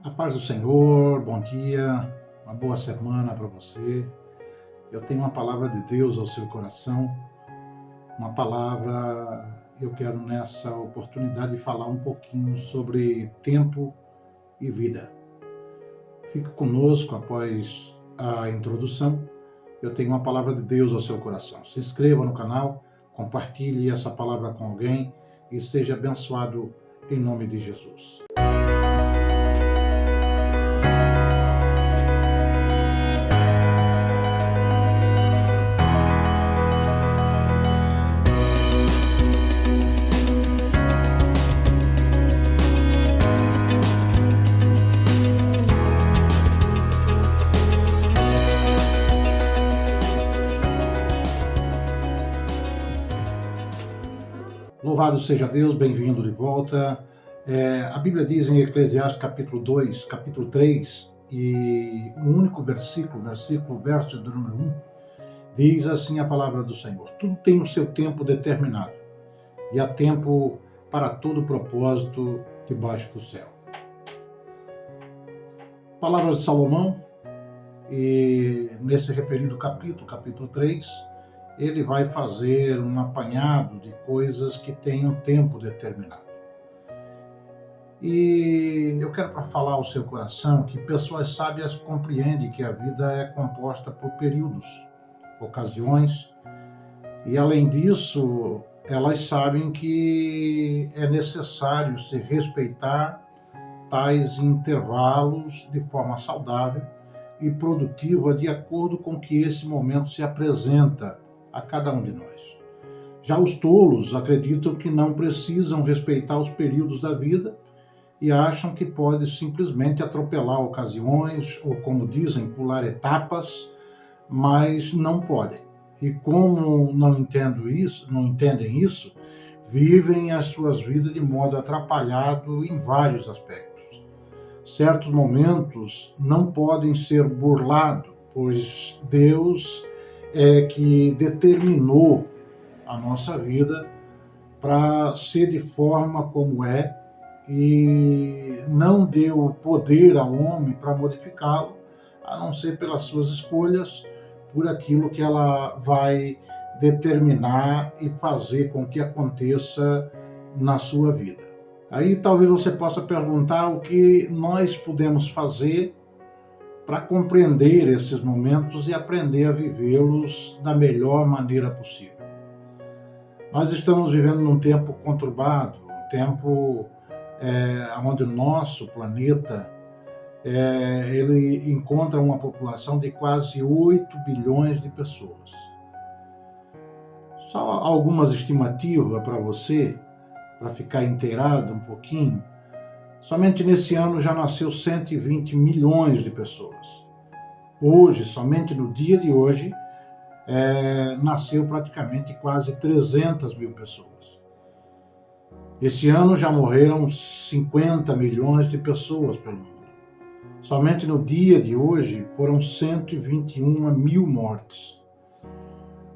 A paz do Senhor, bom dia, uma boa semana para você. Eu tenho uma palavra de Deus ao seu coração, eu quero nessa oportunidade falar um pouquinho sobre tempo e vida. Fique conosco após a introdução. Eu tenho uma palavra de Deus ao seu coração. Se inscreva no canal, compartilhe essa palavra com alguém e seja abençoado em nome de Jesus. Louvado seja Deus, bem-vindo de volta. A Bíblia diz em Eclesiastes capítulo 2, capítulo 3, e um único verso do número 1, diz assim a palavra do Senhor: tudo tem o seu tempo determinado, e há tempo para todo propósito debaixo do céu. Palavras de Salomão, e nesse referido capítulo 3, ele vai fazer um apanhado de coisas que têm um tempo determinado. E eu quero falar ao seu coração que pessoas sábias compreendem que a vida é composta por períodos, ocasiões, e além disso, elas sabem que é necessário se respeitar tais intervalos de forma saudável e produtiva de acordo com que esse momento se apresenta a cada um de nós. Já os tolos acreditam que não precisam respeitar os períodos da vida e acham que pode simplesmente atropelar ocasiões ou, como dizem, pular etapas, mas não podem. E como não entendem isso, vivem as suas vidas de modo atrapalhado em vários aspectos. Certos momentos não podem ser burlados, pois Deus é que determinou a nossa vida para ser de forma como é e não deu poder ao homem para modificá-lo, a não ser pelas suas escolhas, por aquilo que ela vai determinar e fazer com que aconteça na sua vida. Aí talvez você possa perguntar o que nós podemos fazer para compreender esses momentos e aprender a vivê-los da melhor maneira possível. Nós estamos vivendo num tempo conturbado, um tempo onde o nosso planeta ele encontra uma população de quase 8 bilhões de pessoas. Só algumas estimativas para você, para ficar inteirado um pouquinho. Somente nesse ano já nasceu 120 milhões de pessoas. Hoje, somente no dia de hoje, nasceu praticamente quase 300 mil pessoas. Esse ano já morreram 50 milhões de pessoas pelo mundo. Somente no dia de hoje foram 121 mil mortes.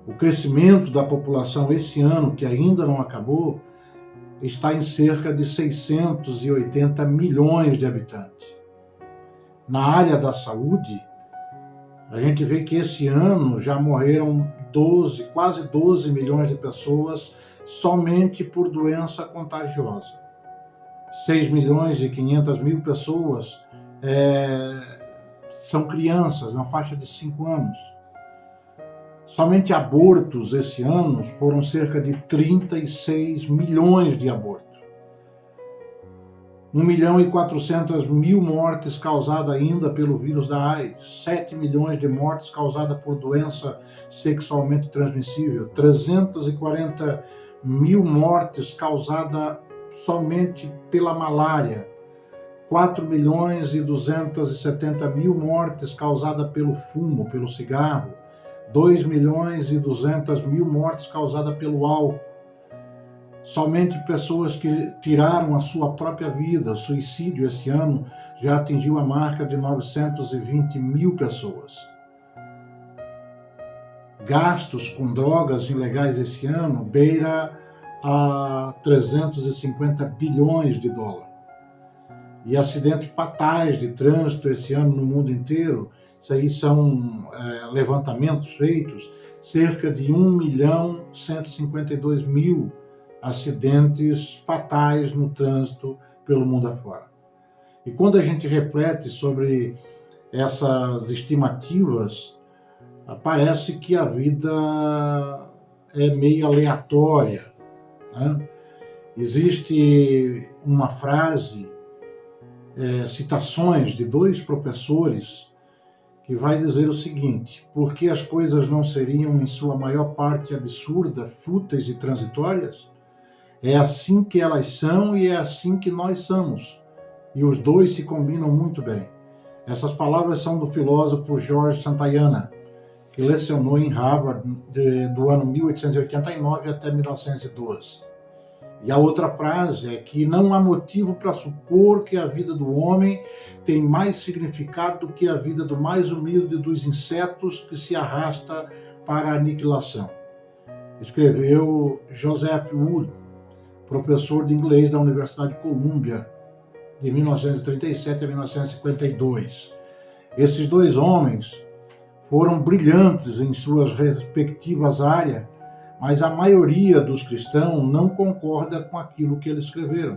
O crescimento da população esse ano, que ainda não acabou, está em cerca de 680 milhões de habitantes. Na área da saúde, a gente vê que esse ano já morreram quase 12 milhões de pessoas somente por doença contagiosa. 6 milhões e 500 mil pessoas são crianças na faixa de 5 anos. Somente abortos esse ano foram cerca de 36 milhões de abortos. 1 milhão e 400 mil mortes causadas ainda pelo vírus da AIDS. 7 milhões de mortes causadas por doença sexualmente transmissível. 340 mil mortes causadas somente pela malária. 4 milhões e 270 mil mortes causadas pelo fumo, pelo cigarro. 2 milhões e 200 mil mortes causadas pelo álcool. Somente pessoas que tiraram a sua própria vida, suicídio esse ano, já atingiu a marca de 920 mil pessoas. Gastos com drogas ilegais esse ano beira a 350 bilhões de dólares. E acidentes fatais de trânsito esse ano no mundo inteiro, isso aí são levantamentos feitos, cerca de 1.152.000 acidentes fatais no trânsito pelo mundo afora. E quando a gente reflete sobre essas estimativas, parece que a vida é meio aleatória, né? Existe uma frase, citações de 2 professores, que vai dizer o seguinte: porque as coisas não seriam em sua maior parte absurdas, fúteis e transitórias? É assim que elas são e é assim que nós somos. E os dois se combinam muito bem. Essas palavras são do filósofo George Santayana, que lecionou em Harvard do ano 1889 até 1912. E a outra frase é que não há motivo para supor que a vida do homem tem mais significado do que a vida do mais humilde dos insetos que se arrasta para a aniquilação. Escreveu Joseph Wood, professor de inglês da Universidade de Columbia, de 1937 a 1952. Esses 2 homens foram brilhantes em suas respectivas áreas, mas a maioria dos cristãos não concorda com aquilo que eles escreveram.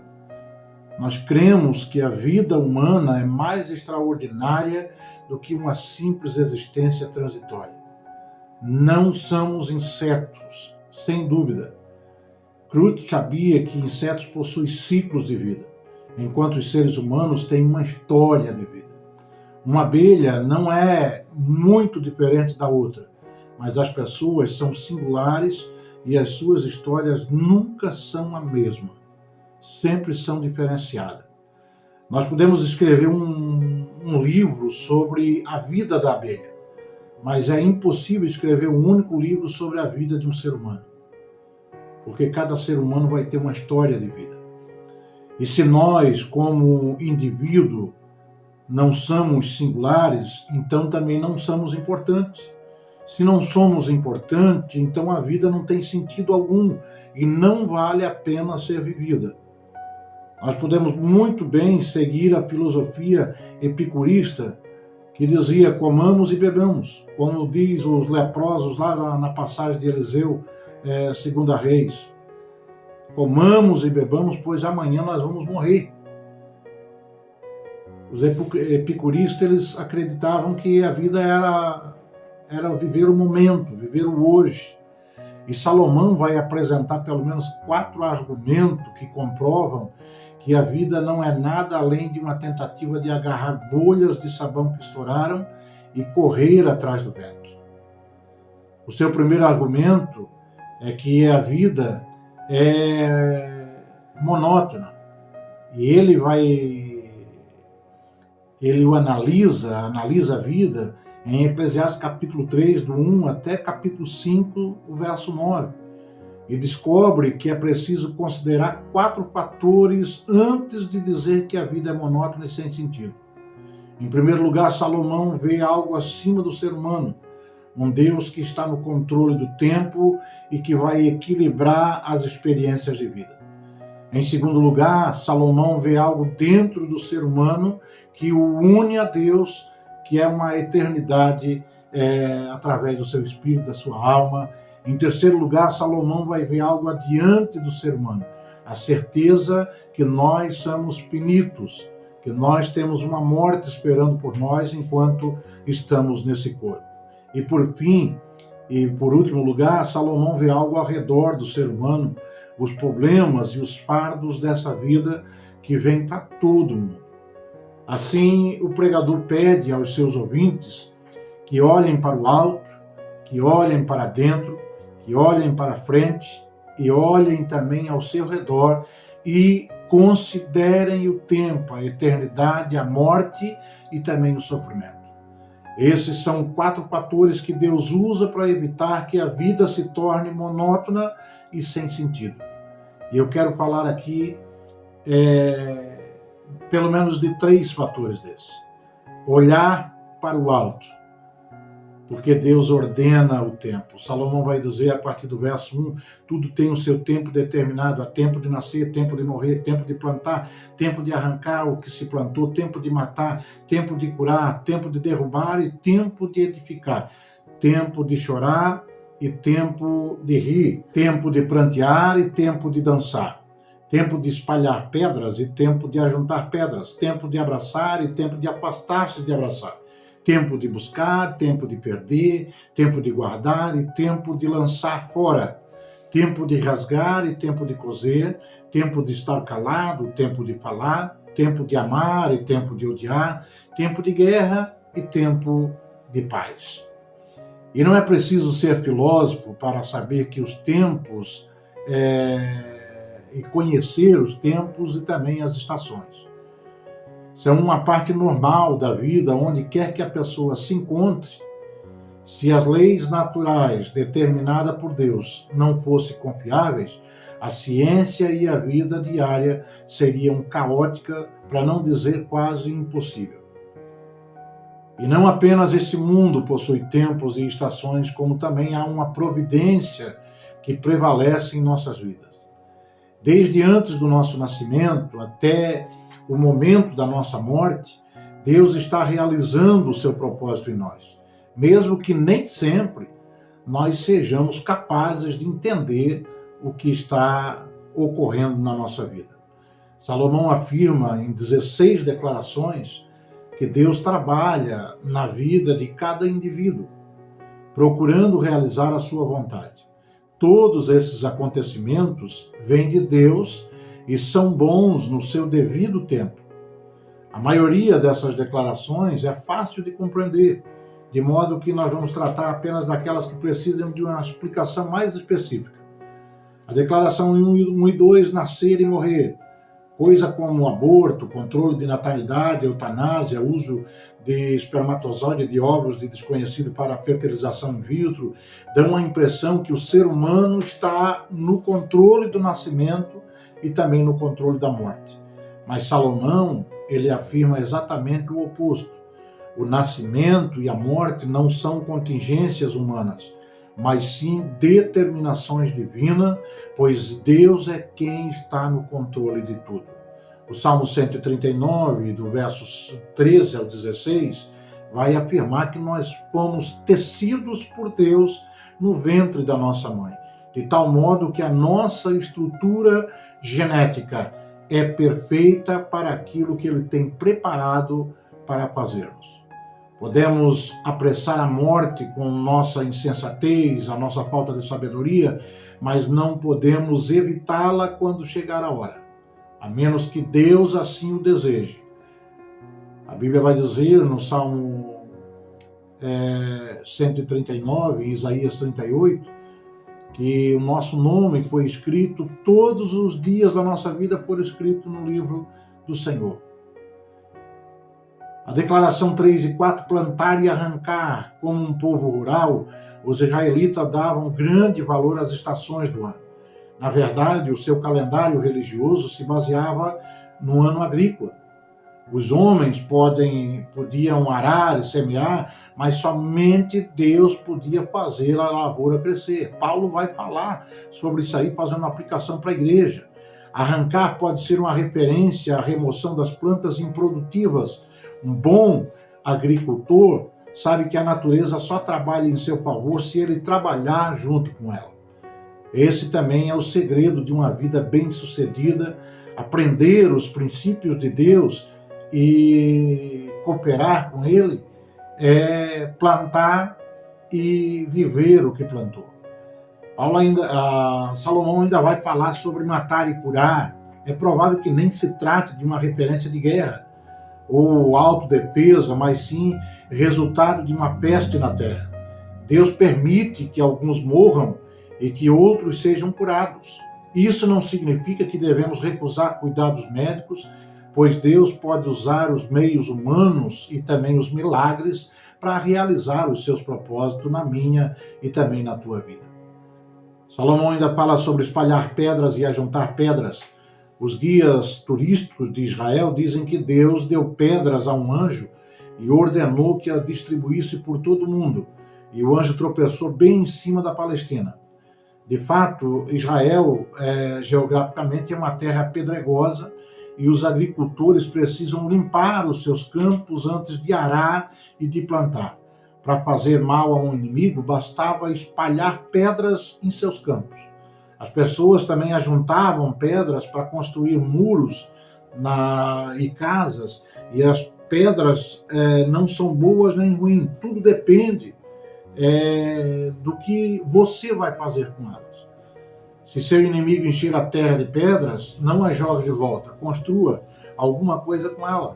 Nós cremos que a vida humana é mais extraordinária do que uma simples existência transitória. Não somos insetos, sem dúvida. Crute sabia que insetos possuem ciclos de vida, enquanto os seres humanos têm uma história de vida. Uma abelha não é muito diferente da outra, mas as pessoas são singulares e as suas histórias nunca são a mesma. Sempre são diferenciadas. Nós podemos escrever um livro sobre a vida da abelha, mas é impossível escrever um único livro sobre a vida de um ser humano, porque cada ser humano vai ter uma história de vida. E se nós, como indivíduo, não somos singulares, então também não somos importantes. Se não somos importantes, então a vida não tem sentido algum e não vale a pena ser vivida. Nós podemos muito bem seguir a filosofia epicurista, que dizia: comamos e bebamos, como diz os leprosos lá na passagem de Eliseu, 2 Reis. Comamos e bebamos, pois amanhã nós vamos morrer. Os epicuristas, eles acreditavam que a vida era viver o momento, viver o hoje. E Salomão vai apresentar pelo menos 4 argumentos que comprovam que a vida não é nada além de uma tentativa de agarrar bolhas de sabão que estouraram e correr atrás do vento. O seu primeiro argumento é que a vida é monótona. E ele analisa a vida em Eclesiastes capítulo 3, do 1 até capítulo 5, o verso 9. E descobre que é preciso considerar 4 fatores antes de dizer que a vida é monótona e sem sentido. Em primeiro lugar, Salomão vê algo acima do ser humano, um Deus que está no controle do tempo e que vai equilibrar as experiências de vida. Em segundo lugar, Salomão vê algo dentro do ser humano que o une a Deus, que é uma eternidade através do seu espírito, da sua alma. Em terceiro lugar, Salomão vai ver algo adiante do ser humano, a certeza que nós somos finitos, que nós temos uma morte esperando por nós enquanto estamos nesse corpo. E por fim, e por último lugar, Salomão vê algo ao redor do ser humano, os problemas e os fardos dessa vida que vem para todo mundo. Assim, o pregador pede aos seus ouvintes que olhem para o alto, que olhem para dentro, que olhem para frente e olhem também ao seu redor e considerem o tempo, a eternidade, a morte e também o sofrimento. Esses são 4 fatores que Deus usa para evitar que a vida se torne monótona e sem sentido. E eu quero falar aqui pelo menos de 3 fatores desses. Olhar para o alto. porque Deus ordena o tempo. Salomão vai dizer a partir do verso 1, tudo tem o seu tempo determinado, há tempo de nascer, tempo de morrer, tempo de plantar, tempo de arrancar o que se plantou, tempo de matar, tempo de curar, tempo de derrubar e tempo de edificar, tempo de chorar e tempo de rir, tempo de prantear e tempo de dançar, tempo de espalhar pedras e tempo de ajuntar pedras, tempo de abraçar e tempo de afastar-se de abraçar, tempo de buscar, tempo de perder, tempo de guardar e tempo de lançar fora, tempo de rasgar e tempo de coser, tempo de estar calado, tempo de falar, tempo de amar e tempo de odiar, tempo de guerra e tempo de paz. E não é preciso ser filósofo para saber que os tempos e conhecer os tempos e também as estações. Isso é uma parte normal da vida, onde quer que a pessoa se encontre. Se as leis naturais determinadas por Deus não fossem confiáveis, a ciência e a vida diária seriam caóticas, para não dizer quase impossível. E não apenas esse mundo possui tempos e estações, como também há uma providência que prevalece em nossas vidas. Desde antes do nosso nascimento até o momento da nossa morte, Deus está realizando o seu propósito em nós, mesmo que nem sempre nós sejamos capazes de entender o que está ocorrendo na nossa vida. Salomão afirma em 16 declarações que Deus trabalha na vida de cada indivíduo, procurando realizar a sua vontade. Todos esses acontecimentos vêm de Deus e são bons no seu devido tempo. A maioria dessas declarações é fácil de compreender, de modo que nós vamos tratar apenas daquelas que precisam de uma explicação mais específica. A declaração 1 e 2, nascer e morrer, coisa como aborto, controle de natalidade, eutanásia, uso de espermatozoide de óvulos de desconhecido para fertilização in vitro, dão a impressão que o ser humano está no controle do nascimento e também no controle da morte. Mas Salomão, ele afirma exatamente o oposto. O nascimento e a morte não são contingências humanas, mas sim determinações divinas, pois Deus é quem está no controle de tudo. O Salmo 139, do versos 13 ao 16, vai afirmar que nós fomos tecidos por Deus no ventre da nossa mãe, de tal modo que a nossa estrutura genética é perfeita para aquilo que Ele tem preparado para fazermos. Podemos apressar a morte com nossa insensatez, a nossa falta de sabedoria, mas não podemos evitá-la quando chegar a hora, a menos que Deus assim o deseje. A Bíblia vai dizer no Salmo 139, Isaías 38, que o nosso nome foi escrito, todos os dias da nossa vida foram escritos no livro do Senhor. A declaração 3 e 4, plantar e arrancar. Como um povo rural, os israelitas davam grande valor às estações do ano. Na verdade, o seu calendário religioso se baseava no ano agrícola. Os homens podiam arar e semear, mas somente Deus podia fazer a lavoura crescer. Paulo vai falar sobre isso aí, fazendo uma aplicação para a igreja. Arrancar pode ser uma referência à remoção das plantas improdutivas. Um bom agricultor sabe que a natureza só trabalha em seu favor se ele trabalhar junto com ela. Esse também é o segredo de uma vida bem-sucedida, aprender os princípios de Deus e cooperar com Ele, é plantar e viver o que plantou. Salomão ainda vai falar sobre matar e curar. É provável que nem se trate de uma referência de guerra ou autodefesa, mas sim resultado de uma peste na terra. Deus permite que alguns morram e que outros sejam curados. Isso não significa que devemos recusar cuidados médicos, pois Deus pode usar os meios humanos e também os milagres para realizar os seus propósitos na minha e também na tua vida. Salomão ainda fala sobre espalhar pedras e ajuntar pedras. Os guias turísticos de Israel dizem que Deus deu pedras a um anjo e ordenou que a distribuísse por todo o mundo. e o anjo tropeçou bem em cima da Palestina. De fato, Israel, geograficamente, é uma terra pedregosa e os agricultores precisam limpar os seus campos antes de arar e de plantar. Para fazer mal a um inimigo, bastava espalhar pedras em seus campos. As pessoas também ajuntavam pedras para construir muros e casas, e as pedras não são boas nem ruins, tudo depende do que você vai fazer com elas. Se seu inimigo encher a terra de pedras, não a jogue de volta, construa alguma coisa com ela.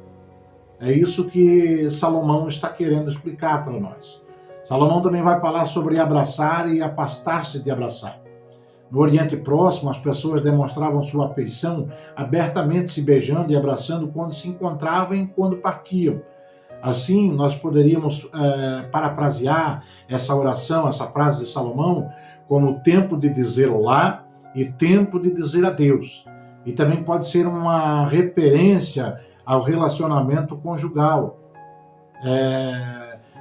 É isso que Salomão está querendo explicar para nós. Salomão também vai falar sobre abraçar e afastar-se de abraçar. No Oriente Próximo, as pessoas demonstravam sua afeição abertamente se beijando e abraçando quando se encontravam e quando partiam. Assim, nós poderíamos parafrasear essa oração, essa frase de Salomão, como tempo de dizer olá e tempo de dizer adeus. E também pode ser uma referência ao relacionamento conjugal.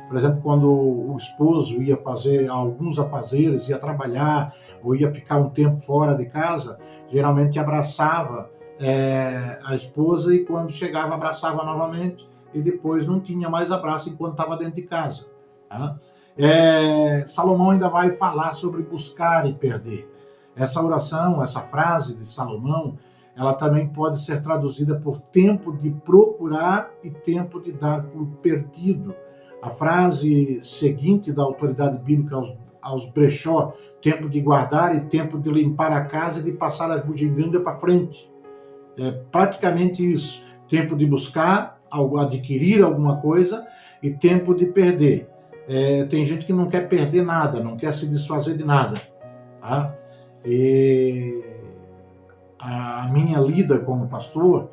Por exemplo, quando o esposo ia fazer alguns afazeres, ia trabalhar ou ia ficar um tempo fora de casa, geralmente abraçava a esposa e quando chegava abraçava novamente e depois não tinha mais abraço enquanto estava dentro de casa. Tá? Salomão ainda vai falar sobre buscar e perder. Essa oração, essa frase de Salomão, ela também pode ser traduzida por tempo de procurar e tempo de dar por perdido. A frase seguinte da autoridade bíblica aos brechó, tempo de guardar e tempo de limpar a casa e de passar as bugigangas para frente. É praticamente isso. Tempo de buscar, adquirir alguma coisa e tempo de perder. Tem gente que não quer perder nada, não quer se desfazer de nada. Tá? E a minha lida como pastor,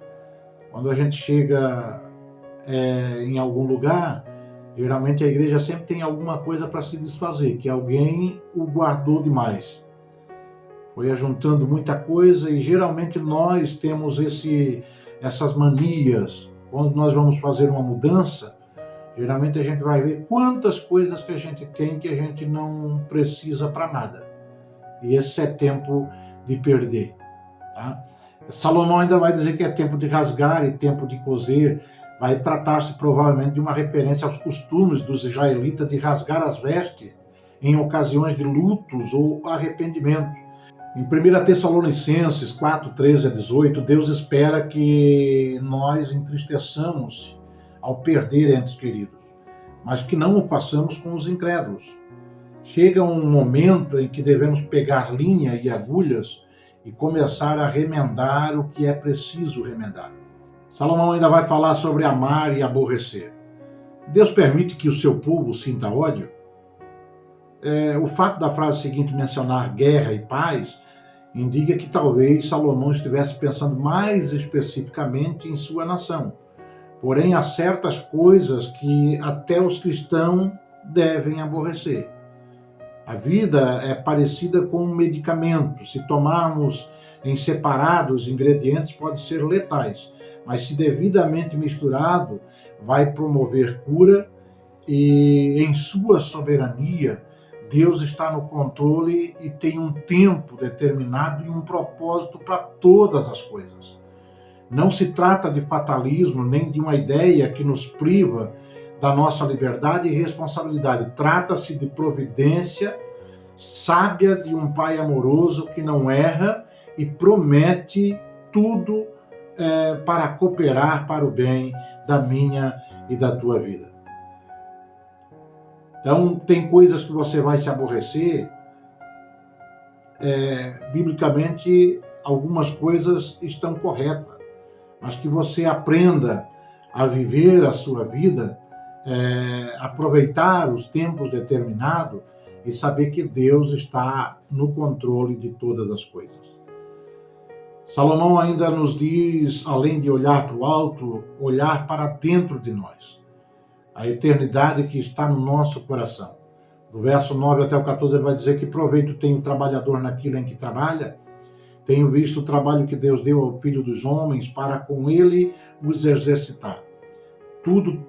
quando a gente chega em algum lugar, geralmente a igreja sempre tem alguma coisa para se desfazer, que alguém o guardou demais. Foi ajuntando muita coisa e geralmente nós temos essas manias. Quando nós vamos fazer uma mudança, geralmente a gente vai ver quantas coisas que a gente tem que a gente não precisa para nada. E esse é tempo de perder. Tá? Salomão ainda vai dizer que é tempo de rasgar e tempo de coser. Vai tratar-se provavelmente de uma referência aos costumes dos israelitas de rasgar as vestes em ocasiões de lutos ou arrependimentos. Em 1 Tessalonicenses 4, 13 a 18, Deus espera que nós entristeçamos ao perder entes queridos, mas que não o façamos com os incrédulos. Chega um momento em que devemos pegar linha e agulhas e começar a remendar o que é preciso remendar. Salomão ainda vai falar sobre amar e aborrecer. Deus permite que o seu povo sinta ódio? O fato da frase seguinte mencionar guerra e paz indica que talvez Salomão estivesse pensando mais especificamente em sua nação. Porém, há certas coisas que até os cristãos devem aborrecer. A vida é parecida com um medicamento. Se tomarmos em separado os ingredientes, pode ser letais, mas se devidamente misturado, vai promover cura e, em sua soberania, Deus está no controle e tem um tempo determinado e um propósito para todas as coisas. Não se trata de fatalismo, nem de uma ideia que nos priva da nossa liberdade e responsabilidade. Trata-se de providência sábia de um pai amoroso que não erra e promete tudo para cooperar para o bem da minha e da tua vida. Então, tem coisas que você vai se aborrecer. Biblicamente, algumas coisas estão corretas, mas que você aprenda a viver a sua vida, aproveitar os tempos determinados e saber que Deus está no controle de todas as coisas. Salomão ainda nos diz, além de olhar para o alto, olhar para dentro de nós. A eternidade que está no nosso coração. Do verso 9 até o 14 ele vai dizer que proveito tem o trabalhador naquilo em que trabalha. Tenho visto o trabalho que Deus deu ao Filho dos Homens para com ele os exercitar. Tudo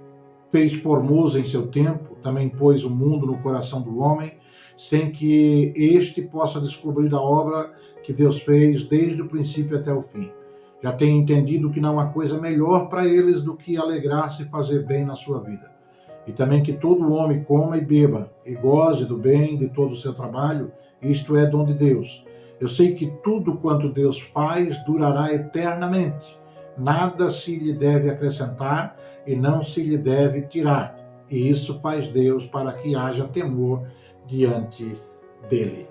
fez formoso em seu tempo, também pôs o mundo no coração do homem, sem que este possa descobrir a obra que Deus fez desde o princípio até o fim. Já tem entendido que não há coisa melhor para eles do que alegrar-se e fazer bem na sua vida. E também que todo homem coma e beba, e goze do bem de todo o seu trabalho, isto é dom de Deus. Eu sei que tudo quanto Deus faz durará eternamente. Nada se lhe deve acrescentar e não se lhe deve tirar. E isso faz Deus para que haja temor diante dele.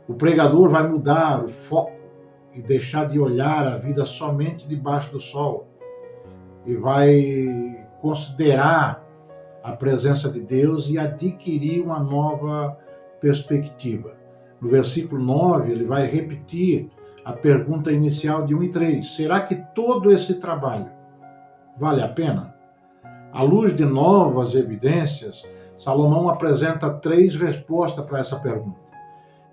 O pregador vai mudar o foco e deixar de olhar a vida somente debaixo do sol e vai considerar a presença de Deus e adquirir uma nova perspectiva. No versículo 9, ele vai repetir a pergunta inicial de 1 e 3. Será que todo esse trabalho vale a pena? À luz de novas evidências, Salomão apresenta 3 respostas para essa pergunta.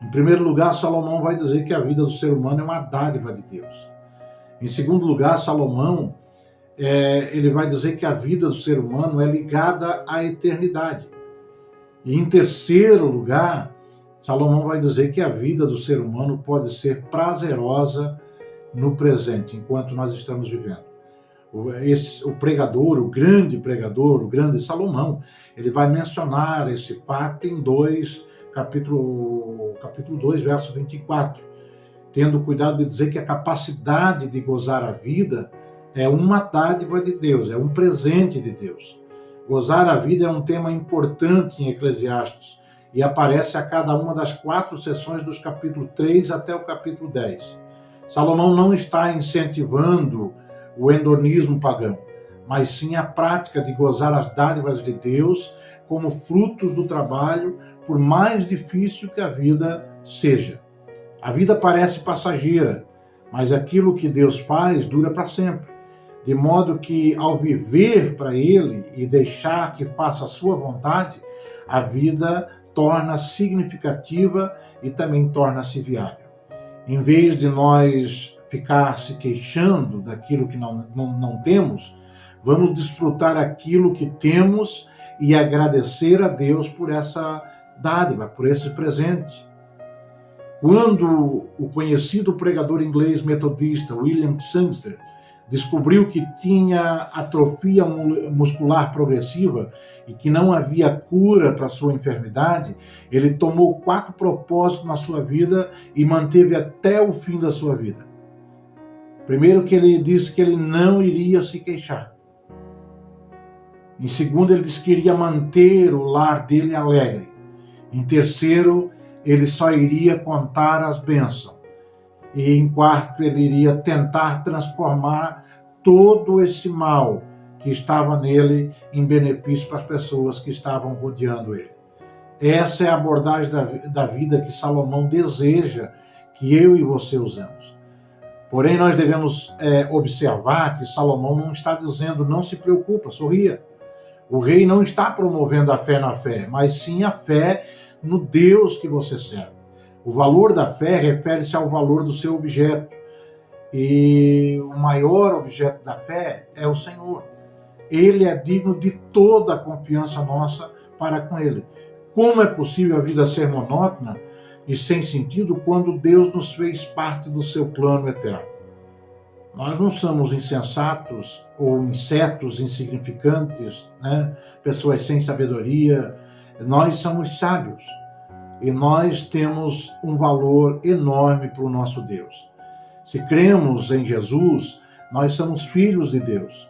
Em primeiro lugar, Salomão vai dizer que a vida do ser humano é uma dádiva de Deus. Em segundo lugar, Salomão ele vai dizer que a vida do ser humano é ligada à eternidade. E em terceiro lugar, Salomão vai dizer que a vida do ser humano pode ser prazerosa no presente, enquanto nós estamos vivendo. O pregador, o grande Salomão, ele vai mencionar esse fato em capítulo 2, verso 24, tendo cuidado de dizer que a capacidade de gozar a vida é uma dádiva de Deus, é um presente de Deus. Gozar a vida é um tema importante em Eclesiastes e aparece a cada uma das 4 sessões dos capítulos 3 até o capítulo 10. Salomão não está incentivando o hedonismo pagão, mas sim a prática de gozar as dádivas de Deus como frutos do trabalho, por mais difícil que a vida seja. A vida parece passageira, mas aquilo que Deus faz dura para sempre. De modo que, ao viver para Ele e deixar que faça a sua vontade, a vida torna-se significativa e também torna-se viável. Em vez de nós ficar se queixando daquilo que não temos, vamos desfrutar aquilo que temos e agradecer a Deus por essa dádiva, por esse presente. Quando o conhecido pregador inglês metodista William Sangster descobriu que tinha atrofia muscular progressiva e que não havia cura para sua enfermidade, ele tomou 4 propósitos na sua vida e manteve até o fim da sua vida. Primeiro, que ele disse que ele não iria se queixar. Em segundo, ele disse que iria manter o lar dele alegre. Em terceiro, ele só iria contar as bênçãos. E em quarto, ele iria tentar transformar todo esse mal que estava nele em benefício para as pessoas que estavam rodeando ele. Essa é a abordagem da vida que Salomão deseja que eu e você usemos. Porém, nós devemos observar que Salomão não está dizendo não se preocupa, sorria. O rei não está promovendo a fé na fé, mas sim a fé no Deus que você serve. O valor da fé refere-se ao valor do seu objeto. E o maior objeto da fé é o Senhor. Ele é digno de toda a confiança nossa para com Ele. Como é possível a vida ser monótona e sem sentido quando Deus nos fez parte do seu plano eterno? Nós não somos insensatos ou insetos insignificantes, né? Pessoas sem sabedoria. Nós somos sábios. E nós temos um valor enorme para o nosso Deus. Se cremos em Jesus, nós somos filhos de Deus.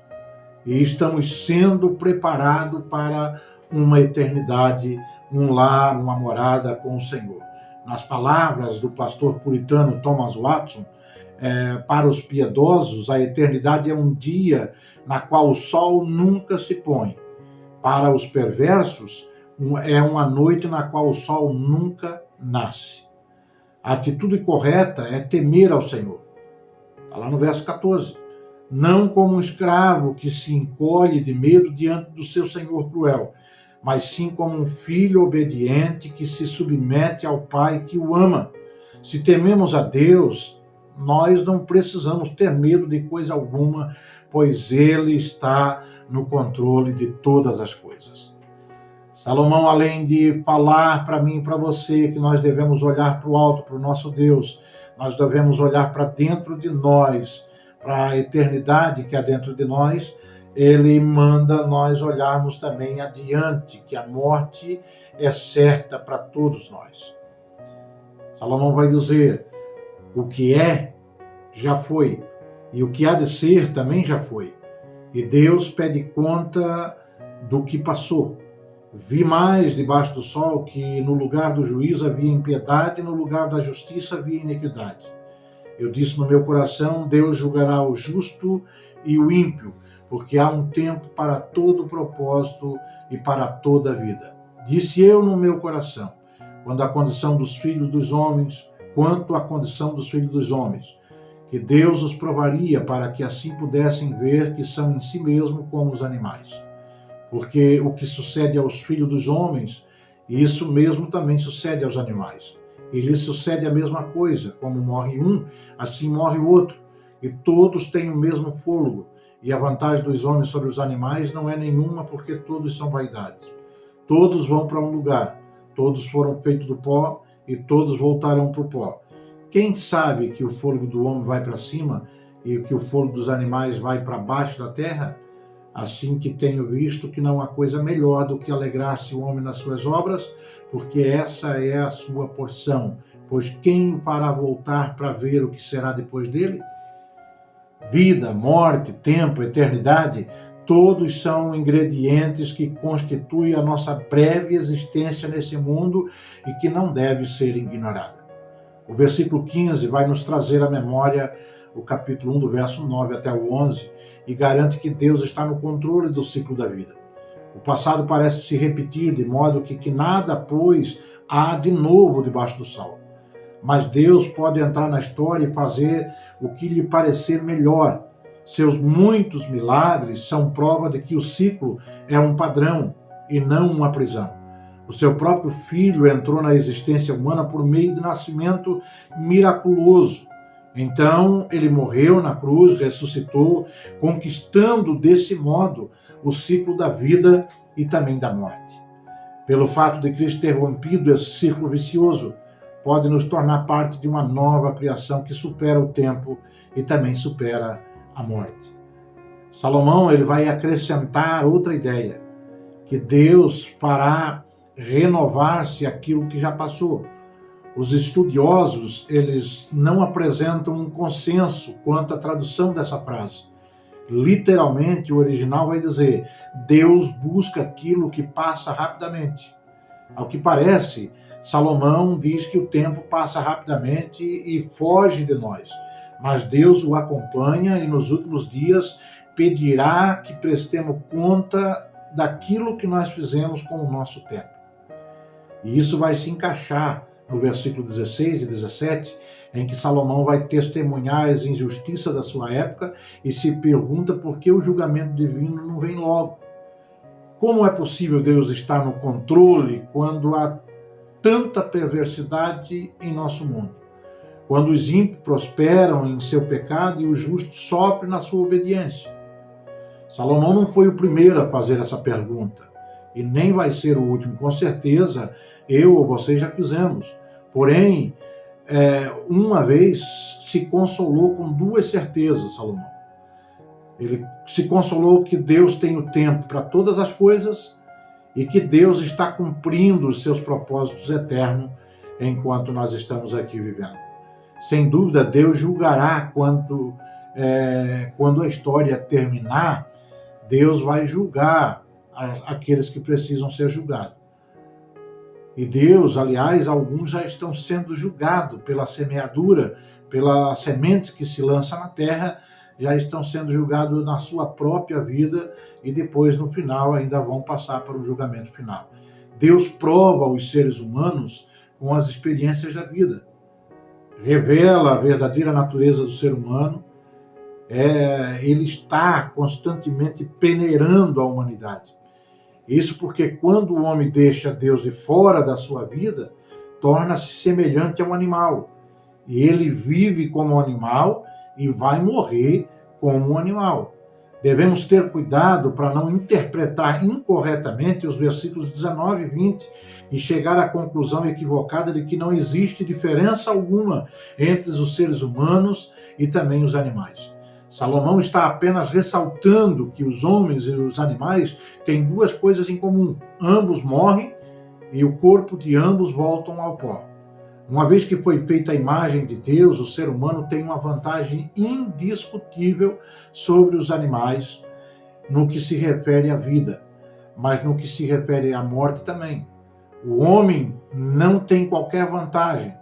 E estamos sendo preparados para uma eternidade, um lar, uma morada com o Senhor. Nas palavras do pastor puritano Thomas Watson, para os piedosos, a eternidade é um dia na qual o sol nunca se põe. Para os perversos, é uma noite na qual o sol nunca nasce. A atitude correta é temer ao Senhor. Está lá no verso 14. Não como um escravo que se encolhe de medo diante do seu senhor cruel, mas sim como um filho obediente que se submete ao Pai que o ama. Se tememos a Deus, nós não precisamos ter medo de coisa alguma, pois Ele está no controle de todas as coisas. Salomão, além de falar para mim e para você que nós devemos olhar para o alto, para o nosso Deus, nós devemos olhar para dentro de nós, para a eternidade que há dentro de nós, ele manda nós olharmos também adiante, que a morte é certa para todos nós. Salomão vai dizer, o que é, já foi, e o que há de ser também já foi. E Deus pede conta do que passou. Vi mais debaixo do sol que no lugar do juízo havia impiedade, e no lugar da justiça havia iniquidade. Eu disse no meu coração, Deus julgará o justo e o ímpio, porque há um tempo para todo propósito e para toda vida. Disse eu no meu coração, quanto à condição dos filhos dos homens, que Deus os provaria para que assim pudessem ver que são em si mesmo como os animais. Porque o que sucede aos filhos dos homens, isso mesmo também sucede aos animais. E lhes sucede a mesma coisa, como morre um, assim morre o outro. E todos têm o mesmo fôlego. E a vantagem dos homens sobre os animais não é nenhuma, porque todos são vaidades. Todos vão para um lugar, todos foram feitos do pó e todos voltarão para o pó. Quem sabe que o fôlego do homem vai para cima e que o fôlego dos animais vai para baixo da terra? Assim que tenho visto que não há coisa melhor do que alegrar-se o homem nas suas obras, porque essa é a sua porção. Pois quem o fará voltar para ver o que será depois dele? Vida, morte, tempo, eternidade, todos são ingredientes que constituem a nossa breve existência nesse mundo e que não deve ser ignorada. O versículo 15 vai nos trazer à memória o capítulo 1, do verso 9 até o 11, e garante que Deus está no controle do ciclo da vida. O passado parece se repetir, de modo que nada, pois, há de novo debaixo do sol. Mas Deus pode entrar na história e fazer o que lhe parecer melhor. Seus muitos milagres são prova de que o ciclo é um padrão e não uma prisão. O seu próprio Filho entrou na existência humana por meio de nascimento miraculoso. Então, ele morreu na cruz, ressuscitou, conquistando desse modo o ciclo da vida e também da morte. Pelo fato de Cristo ter rompido esse círculo vicioso, pode nos tornar parte de uma nova criação que supera o tempo e também supera a morte. Salomão, ele vai acrescentar outra ideia, que Deus fará renovar-se aquilo que já passou. Os estudiosos, eles não apresentam um consenso quanto à tradução dessa frase. Literalmente, o original vai dizer, Deus busca aquilo que passa rapidamente. Ao que parece, Salomão diz que o tempo passa rapidamente e foge de nós. Mas Deus o acompanha e nos últimos dias pedirá que prestemos conta daquilo que nós fizemos com o nosso tempo. E isso vai se encaixar no versículo 16 e 17, em que Salomão vai testemunhar as injustiças da sua época e se pergunta por que o julgamento divino não vem logo. Como é possível Deus estar no controle quando há tanta perversidade em nosso mundo? Quando os ímpios prosperam em seu pecado e o justo sofre na sua obediência? Salomão não foi o primeiro a fazer essa pergunta e nem vai ser o último. Com certeza, eu ou você já fizemos. Porém, uma vez se consolou com duas certezas, Salomão. Ele se consolou que Deus tem o tempo para todas as coisas e que Deus está cumprindo os seus propósitos eternos enquanto nós estamos aqui vivendo. Sem dúvida, Deus julgará quando a história terminar, Deus vai julgar aqueles que precisam ser julgados. E Deus, aliás, alguns já estão sendo julgados pela semeadura, pela semente que se lança na terra, já estão sendo julgados na sua própria vida e depois, no final, ainda vão passar para o julgamento final. Deus prova os seres humanos com as experiências da vida. Revela a verdadeira natureza do ser humano. Ele está constantemente peneirando a humanidade. Isso porque quando o homem deixa Deus de fora da sua vida, torna-se semelhante a um animal. E ele vive como um animal e vai morrer como um animal. Devemos ter cuidado para não interpretar incorretamente os versículos 19 e 20 e chegar à conclusão equivocada de que não existe diferença alguma entre os seres humanos e também os animais. Salomão está apenas ressaltando que os homens e os animais têm duas coisas em comum: ambos morrem e o corpo de ambos voltam ao pó. Uma vez que foi feita a imagem de Deus, o ser humano tem uma vantagem indiscutível sobre os animais no que se refere à vida, mas no que se refere à morte também. O homem não tem qualquer vantagem.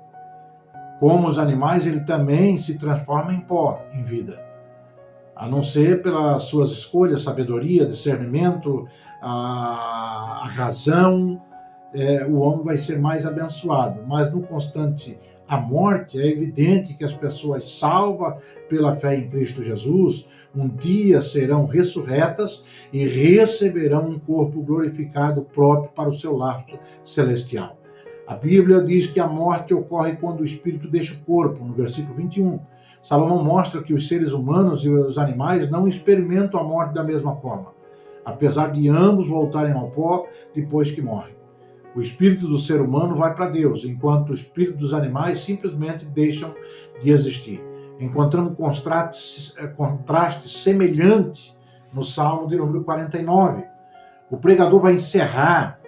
Como os animais, ele também se transforma em pó, em vida. A não ser pelas suas escolhas, sabedoria, discernimento, a razão, o homem vai ser mais abençoado. Mas no constante a morte, é evidente que as pessoas salvas pela fé em Cristo Jesus, um dia serão ressurretas e receberão um corpo glorificado próprio para o seu lar celestial. A Bíblia diz que a morte ocorre quando o espírito deixa o corpo, no versículo 21. Salomão mostra que os seres humanos e os animais não experimentam a morte da mesma forma, apesar de ambos voltarem ao pó depois que morrem. O espírito do ser humano vai para Deus, enquanto o espírito dos animais simplesmente deixam de existir. Encontramos contraste semelhante no Salmo de número 49. O pregador vai encerrar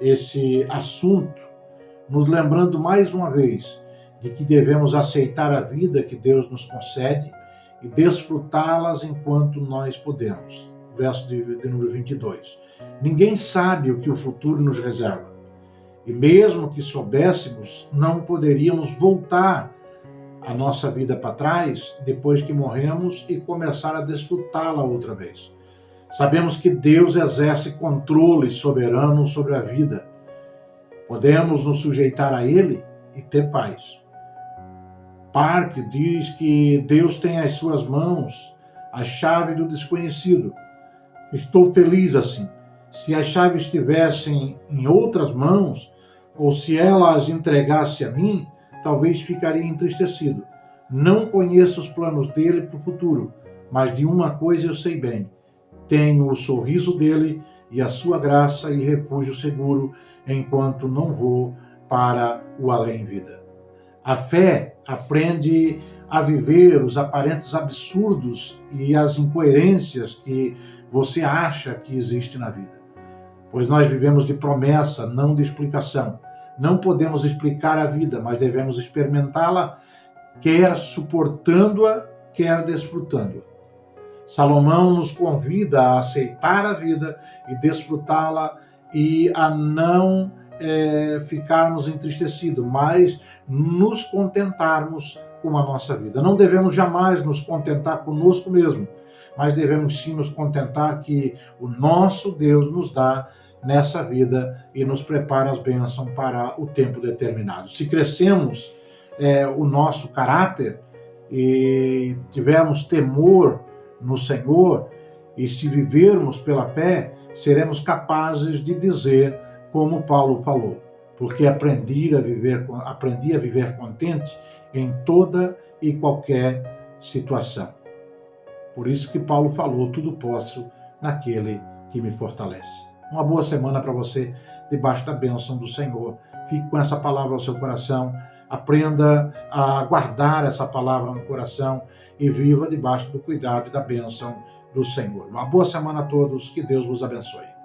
esse assunto nos lembrando mais uma vez de que devemos aceitar a vida que Deus nos concede e desfrutá-las enquanto nós podemos. Verso de número 22. Ninguém sabe o que o futuro nos reserva. E mesmo que soubéssemos, não poderíamos voltar a nossa vida para trás depois que morremos e começar a desfrutá-la outra vez. Sabemos que Deus exerce controle soberano sobre a vida. Podemos nos sujeitar a Ele e ter paz. Park diz que Deus tem às suas mãos a chave do desconhecido. Estou feliz assim. Se as chaves estivessem em outras mãos, ou se ela as entregasse a mim, talvez ficaria entristecido. Não conheço os planos dele para o futuro, mas de uma coisa eu sei bem. Tenho o sorriso dele e a sua graça e refúgio seguro, enquanto não vou para o além-vida. A fé aprende a viver os aparentes absurdos e as incoerências que você acha que existe na vida. Pois nós vivemos de promessa, não de explicação. Não podemos explicar a vida, mas devemos experimentá-la, quer suportando-a, quer desfrutando-a. Salomão nos convida a aceitar a vida e desfrutá-la e a não ficarmos entristecidos, mas nos contentarmos com a nossa vida. Não devemos jamais nos contentar conosco mesmo, mas devemos sim nos contentar que o nosso Deus nos dá nessa vida e nos prepara as bênçãos para o tempo determinado. Se crescemos o nosso caráter e tivermos temor no Senhor, e se vivermos pela fé, seremos capazes de dizer como Paulo falou, porque aprendi a viver contente em toda e qualquer situação. Por isso que Paulo falou, tudo posso naquele que me fortalece. Uma boa semana para você, debaixo da bênção do Senhor. Fique com essa palavra ao seu coração, aprenda a guardar essa palavra no coração e viva debaixo do cuidado e da bênção do Senhor. Uma boa semana a todos, que Deus vos abençoe.